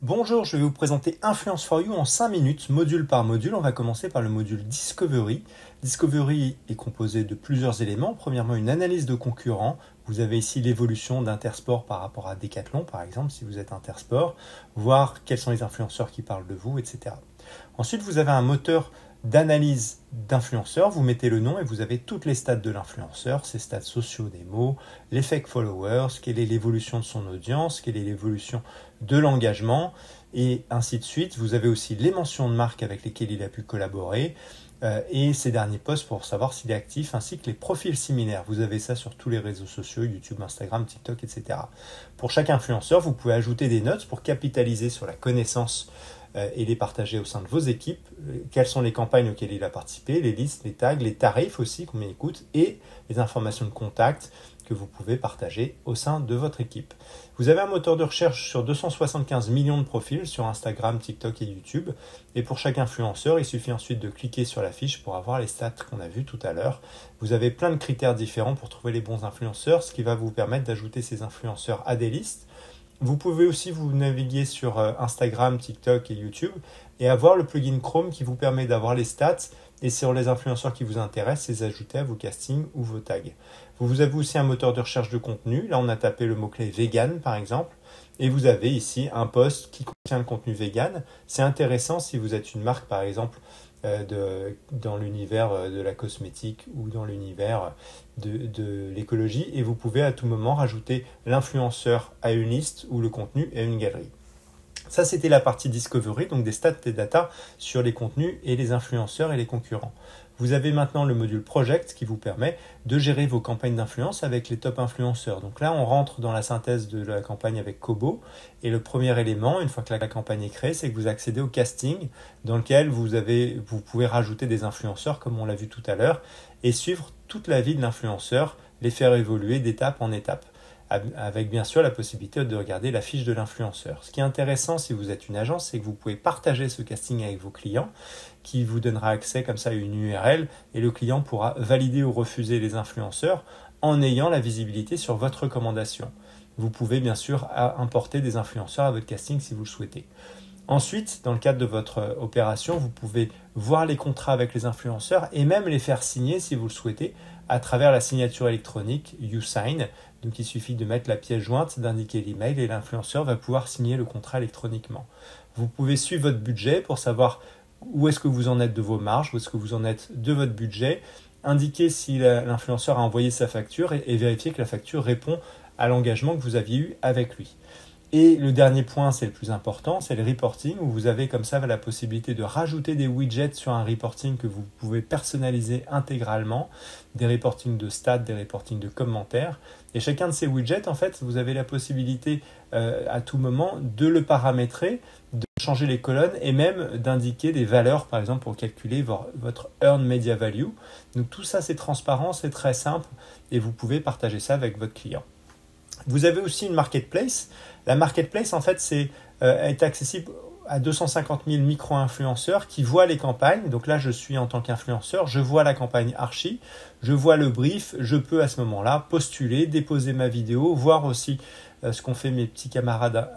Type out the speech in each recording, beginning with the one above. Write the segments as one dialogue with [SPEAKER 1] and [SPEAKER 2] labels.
[SPEAKER 1] Bonjour, je vais vous présenter Influence for You en 5 minutes, module par module. On va commencer par le module Discovery. Discovery est composé de plusieurs éléments. Premièrement, une analyse de concurrents. Vous avez ici l'évolution d'Intersport par rapport à Decathlon, par exemple, si vous êtes Intersport, voir quels sont les influenceurs qui parlent de vous, etc. Ensuite, vous avez un moteur d'analyse d'influenceurs, vous mettez le nom et vous avez toutes les stats de l'influenceur, ses stats sociaux des mots, l'effet followers, quelle est l'évolution de son audience, quelle est l'évolution de l'engagement, et ainsi de suite. Vous avez aussi les mentions de marque avec lesquelles il a pu collaborer, et ses derniers posts pour savoir s'il est actif, ainsi que les profils similaires. Vous avez ça sur tous les réseaux sociaux, YouTube, Instagram, TikTok, etc. Pour chaque influenceur, vous pouvez ajouter des notes pour capitaliser sur la connaissance et les partager au sein de vos équipes. Quelles sont les campagnes auxquelles il a participé, les listes, les tags, les tarifs aussi, combien il coûte, et les informations de contact que vous pouvez partager au sein de votre équipe. Vous avez un moteur de recherche sur 275 millions de profils sur Instagram, TikTok et YouTube. Et pour chaque influenceur, il suffit ensuite de cliquer sur la fiche pour avoir les stats qu'on a vues tout à l'heure. Vous avez plein de critères différents pour trouver les bons influenceurs, ce qui va vous permettre d'ajouter ces influenceurs à des listes. Vous pouvez aussi vous naviguer sur Instagram, TikTok et YouTube et avoir le plugin Chrome qui vous permet d'avoir les stats et sur les influenceurs qui vous intéressent, les ajouter à vos castings ou vos tags. Vous avez aussi un moteur de recherche de contenu. Là, on a tapé le mot-clé vegan, par exemple. Et vous avez ici un post qui contient le contenu vegan. C'est intéressant si vous êtes une marque, par exemple, dans l'univers de la cosmétique ou dans l'univers de l'écologie. Et vous pouvez à tout moment rajouter l'influenceur à une liste ou le contenu à une galerie. Ça, c'était la partie Discovery, donc des stats et data sur les contenus et les influenceurs et les concurrents. Vous avez maintenant le module Project qui vous permet de gérer vos campagnes d'influence avec les top influenceurs. Donc là, on rentre dans la synthèse de la campagne avec Kobo. Et le premier élément, une fois que la campagne est créée, c'est que vous accédez au casting dans lequel vous pouvez rajouter des influenceurs, comme on l'a vu tout à l'heure, et suivre toute la vie de l'influenceur, les faire évoluer d'étape en étape, avec bien sûr la possibilité de regarder la fiche de l'influenceur. Ce qui est intéressant si vous êtes une agence, c'est que vous pouvez partager ce casting avec vos clients, qui vous donnera accès comme ça à une URL, et le client pourra valider ou refuser les influenceurs en ayant la visibilité sur votre recommandation. Vous pouvez bien sûr importer des influenceurs à votre casting si vous le souhaitez. Ensuite, dans le cadre de votre opération, vous pouvez voir les contrats avec les influenceurs et même les faire signer si vous le souhaitez à travers la signature électronique YouSign. Donc il suffit de mettre la pièce jointe, d'indiquer l'email et l'influenceur va pouvoir signer le contrat électroniquement. Vous pouvez suivre votre budget pour savoir où est-ce que vous en êtes de vos marges, où est-ce que vous en êtes de votre budget, indiquer si l'influenceur a envoyé sa facture et vérifier que la facture répond à l'engagement que vous aviez eu avec lui. Et le dernier point, c'est le plus important, c'est le reporting, où vous avez comme ça la possibilité de rajouter des widgets sur un reporting que vous pouvez personnaliser intégralement, des reportings de stats, des reportings de commentaires. Et chacun de ces widgets, en fait, vous avez la possibilité à tout moment de le paramétrer, de changer les colonnes et même d'indiquer des valeurs, par exemple, pour calculer votre Earned Media Value. Donc tout ça, c'est transparent, c'est très simple et vous pouvez partager ça avec votre client. Vous avez aussi une marketplace. La marketplace, en fait, est accessible à 250 000 micro-influenceurs qui voient les campagnes. Donc là, je suis en tant qu'influenceur, je vois la campagne Archie, je vois le brief, je peux à ce moment-là postuler, déposer ma vidéo, voir aussi ce qu'ont fait mes petits camarades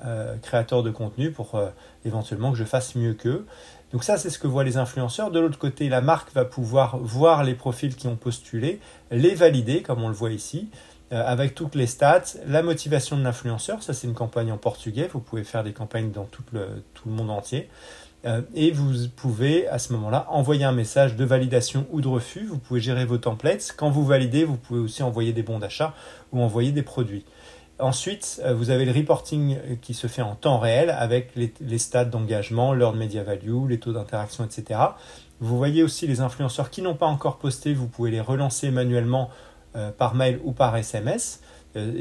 [SPEAKER 1] créateurs de contenu pour éventuellement que je fasse mieux qu'eux. Donc ça, c'est ce que voient les influenceurs. De l'autre côté, la marque va pouvoir voir les profils qui ont postulé, les valider, comme on le voit ici, avec toutes les stats, la motivation de l'influenceur, ça c'est une campagne en portugais, vous pouvez faire des campagnes dans tout le monde entier, et vous pouvez à ce moment-là envoyer un message de validation ou de refus, vous pouvez gérer vos templates, quand vous validez, vous pouvez aussi envoyer des bons d'achat ou envoyer des produits. Ensuite, vous avez le reporting qui se fait en temps réel avec les stats d'engagement, l'Earned Media Value, les taux d'interaction, etc. Vous voyez aussi les influenceurs qui n'ont pas encore posté, vous pouvez les relancer manuellement par mail ou par SMS,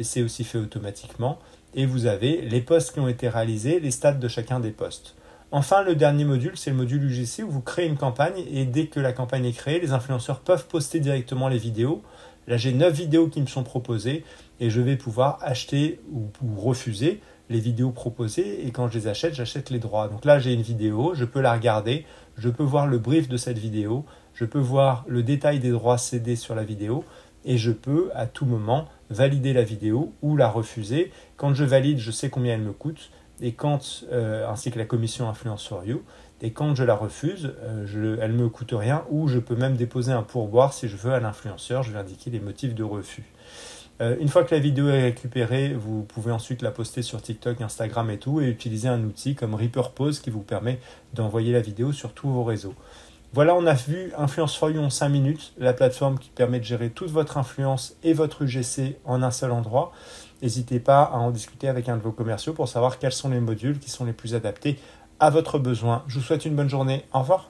[SPEAKER 1] c'est aussi fait automatiquement, et vous avez les posts qui ont été réalisés, les stats de chacun des posts. Enfin, le dernier module, c'est le module UGC où vous créez une campagne et dès que la campagne est créée, les influenceurs peuvent poster directement les vidéos. Là, j'ai 9 vidéos qui me sont proposées et je vais pouvoir acheter ou refuser les vidéos proposées et quand je les achète, j'achète les droits. Donc là, j'ai une vidéo, je peux la regarder, je peux voir le brief de cette vidéo, je peux voir le détail des droits cédés sur la vidéo et je peux à tout moment valider la vidéo ou la refuser. Quand je valide, je sais combien elle me coûte ainsi que la commission Influence for You. Et quand je la refuse, elle ne me coûte rien, ou je peux même déposer un pourboire si je veux à l'influenceur. Je vais indiquer les motifs de refus. Une fois que la vidéo est récupérée, vous pouvez ensuite la poster sur TikTok, Instagram et tout, et utiliser un outil comme Repurpose qui vous permet d'envoyer la vidéo sur tous vos réseaux. Voilà, on a vu Influence for You en 5 minutes, la plateforme qui permet de gérer toute votre influence et votre UGC en un seul endroit. N'hésitez pas à en discuter avec un de vos commerciaux pour savoir quels sont les modules qui sont les plus adaptés à votre besoin. Je vous souhaite une bonne journée. Au revoir.